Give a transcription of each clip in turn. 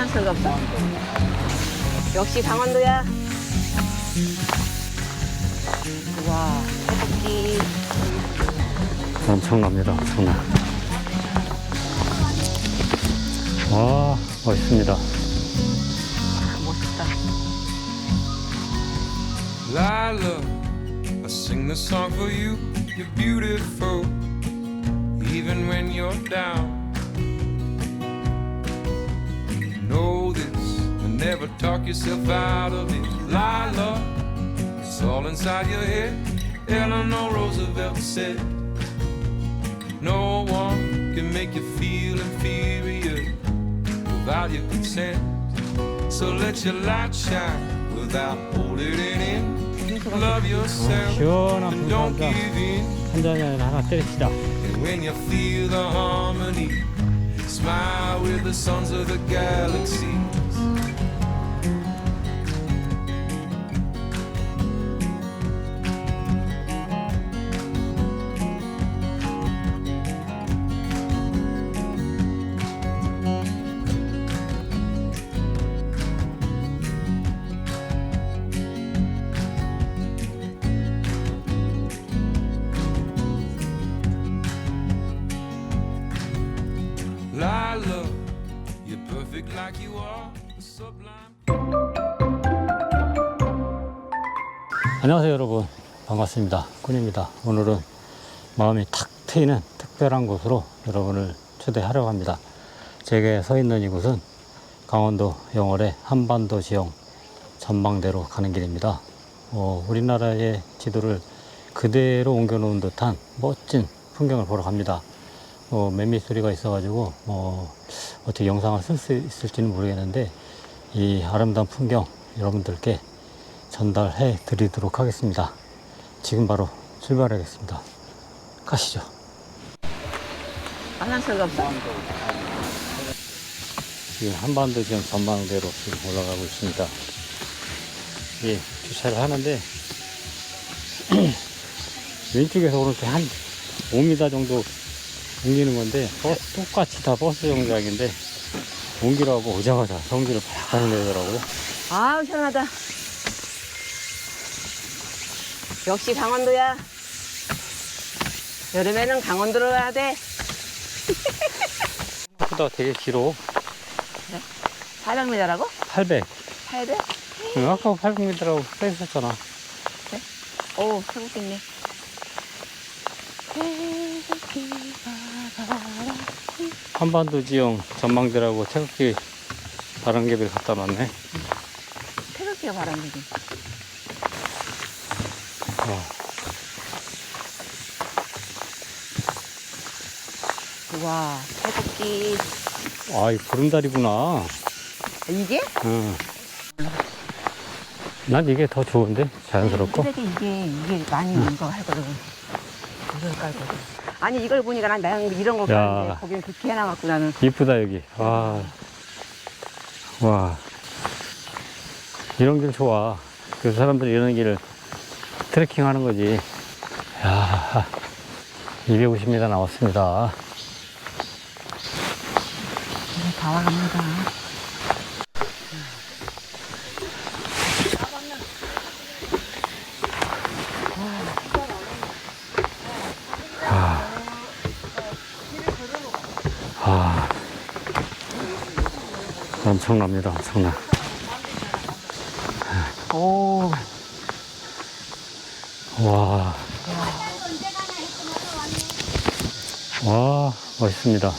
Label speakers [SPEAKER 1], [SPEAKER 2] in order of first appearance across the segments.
[SPEAKER 1] 화장실가 없어? 역시 강원도야. 와, 해돋기.
[SPEAKER 2] 엄청납니다. 엄청나. 와, 멋있습니다.
[SPEAKER 1] 멋있다.
[SPEAKER 3] Lila, I sing this song for you. You're beautiful, even when you're down. You know this, but never talk yourself out of it. Lila, it's all inside your head. Eleanor Roosevelt said, no one can make you feel inferior without your consent. So let your light shine without holding it in. Love yourself
[SPEAKER 2] 시원한
[SPEAKER 3] and
[SPEAKER 2] 물
[SPEAKER 3] don't
[SPEAKER 2] 한잔.
[SPEAKER 3] give in.
[SPEAKER 2] 한 잔에 하나 때립시다.
[SPEAKER 3] And when you feel the harmony, smile with the sons of the galaxies. Lila, you're perfect like you are, sublime.
[SPEAKER 2] 안녕하세요 여러분, 반갑습니다. 꾼입니다. 오늘은 마음이 탁 트이는 특별한 곳으로 여러분을 초대하려고 합니다. 제가 서 있는 이곳은 강원도 영월의 한반도 지형 전망대로 가는 길입니다. 우리나라의 지도를 그대로 옮겨놓은 듯한 멋진 풍경을 보러 갑니다. 매미 소리가 있어가지고 어떻게 영상을 쓸 수 있을지는 모르겠는데, 이 아름다운 풍경 여러분들께 전달해 드리도록 하겠습니다. 지금 바로 출발하겠습니다. 가시죠.
[SPEAKER 1] 화장실가 없어?
[SPEAKER 2] 지금 한반도 지형 전망대로 지금 올라가고 있습니다. 예, 주차를 하는데 왼쪽에서 오른쪽 한 5m 정도 옮기는 건데, 똑같이 다 버스 정류장인데 옮기라고 오자마자 성질을 팍 하는 애더라고요.
[SPEAKER 1] 아우, 시원하다. 역시 강원도야. 여름에는 강원도로 가야 돼.
[SPEAKER 2] 생각보다 되게 길어.
[SPEAKER 1] 400m라고?
[SPEAKER 2] 800.
[SPEAKER 1] 타야 돼?
[SPEAKER 2] 응, 아까 800m라고 써 있었잖아.
[SPEAKER 1] 오, 태국있네.
[SPEAKER 2] 한반도 지형 전망대라고 태극기 바람개비를 갖다 놨네.
[SPEAKER 1] 태극기가 바람이지. 우와, 태극기.
[SPEAKER 2] 아, 이 보름달이구나.
[SPEAKER 1] 이게?
[SPEAKER 2] 응. 난 이게 더 좋은데? 자연스럽고.
[SPEAKER 1] 근데 이게 많이 이거 하거든. 이걸 깔거든. 아니, 이걸 보니까 난 이런 거
[SPEAKER 2] 야.
[SPEAKER 1] 깔는데 거기는 그렇게 해놔갖고 나는.
[SPEAKER 2] 이쁘다, 여기. 와. 와. 이런 길 좋아. 그 사람들이 이런 길을 트레킹 하는 거지. 야, 250m 나왔습니다.
[SPEAKER 1] 다 와갑니다.
[SPEAKER 2] 엄청납니다, 엄청나.
[SPEAKER 1] 오,
[SPEAKER 2] 와. 와, 멋있습니다.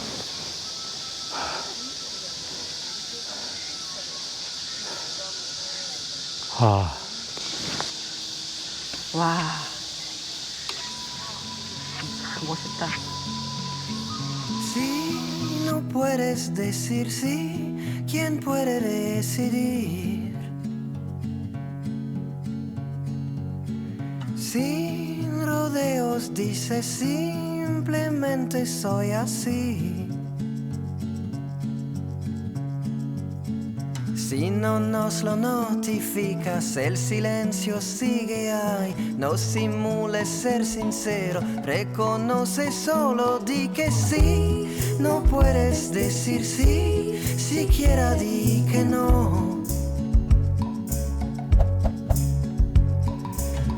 [SPEAKER 1] 와. 멋있다.
[SPEAKER 4] Si no puedes decir sí, ¿quién puede decidir? Sin rodeos dice simplemente soy así. Si no nos lo notificas, el silencio sigue ahí. No simules ser sincero, reconoce, solo di que sí. No puedes decir sí siquiera di que no.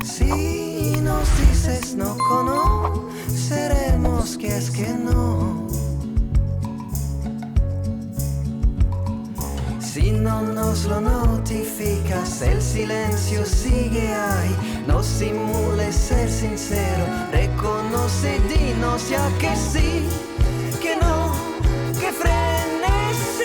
[SPEAKER 4] Si nos dices no conoceremos que es que no. Si no nos lo notificas, el silencio sigue ahí. No simules ser sincero, reconoce, dinos ya que sí, que no, que frenes, sí.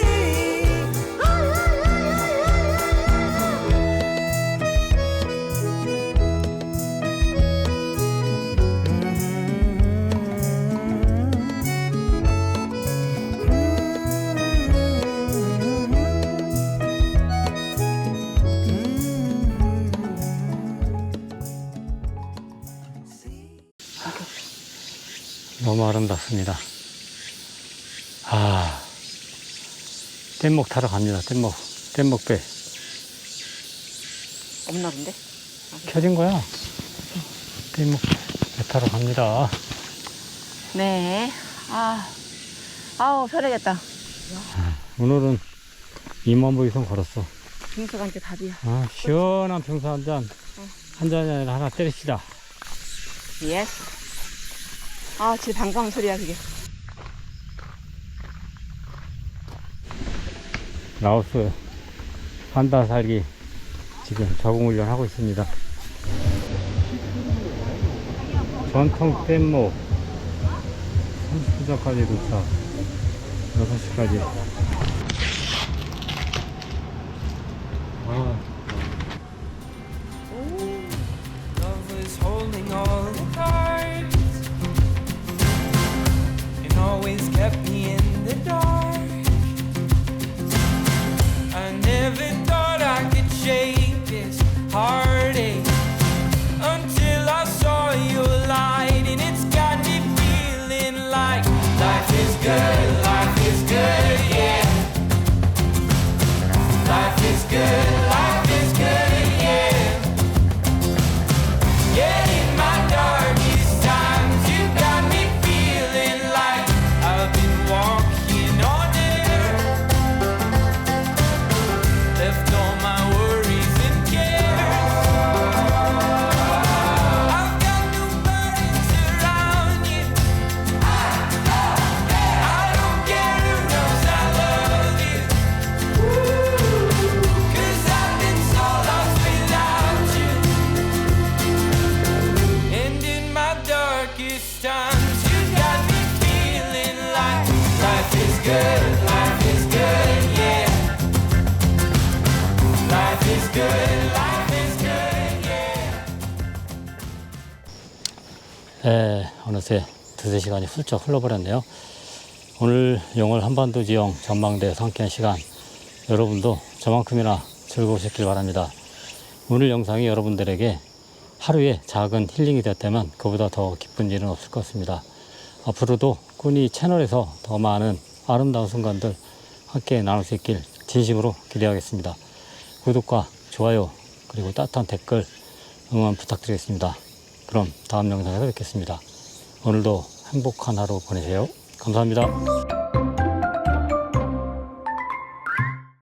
[SPEAKER 2] 너무 아름답습니다. 아, 뗏목 타러 갑니다. 뗏목배.
[SPEAKER 1] 없나 본데?
[SPEAKER 2] 켜진 거야. 뗏목배 타러 갑니다.
[SPEAKER 1] 네. 아우, 편하겠다.
[SPEAKER 2] 오늘은 2만 보 이상 걸었어.
[SPEAKER 1] 빙수가 이제 답이야.
[SPEAKER 2] 아, 시원한 평소 한 잔이 아니라 하나 때립시다.
[SPEAKER 1] 예스. 진짜 반가운 소리야, 그게.
[SPEAKER 2] 라오스 한달 살기 지금 적응훈련 하고 있습니다. 전통 뗏목 30분전까지 도착. 6시까지.
[SPEAKER 3] Love is holding all the cards and always kept me in the dark. I never thought I could shake this heartache until I saw your light, and it's got me feeling like life is good, yeah. Life is good, yeah. Yeah, in my darkest times, you got me feeling like I've been walking on air. Left all my worries and cares. I've got no burdens around you. I don't care who knows I love you. 'Cause I've been so lost without you. And in my darkest times, you got me feeling like life is good, yeah. Life is good, yeah.
[SPEAKER 2] 어느새 두세 시간이 훌쩍 흘러버렸네요. 오늘 영월 한반도 지형 전망대에서 함께한 시간, 여러분도 저만큼이나 즐거우셨길 바랍니다. 오늘 영상이 여러분들에게 하루의 작은 힐링이 되었다면 그보다 더 기쁜 일은 없을 것 같습니다. 앞으로도 꾸니 채널에서 더 많은 아름다운 순간들 함께 나눌 수 있길 진심으로 기대하겠습니다. 구독과 좋아요 그리고 따뜻한 댓글 응원 부탁드리겠습니다. 그럼 다음 영상에서 뵙겠습니다. 오늘도 행복한 하루 보내세요. 감사합니다.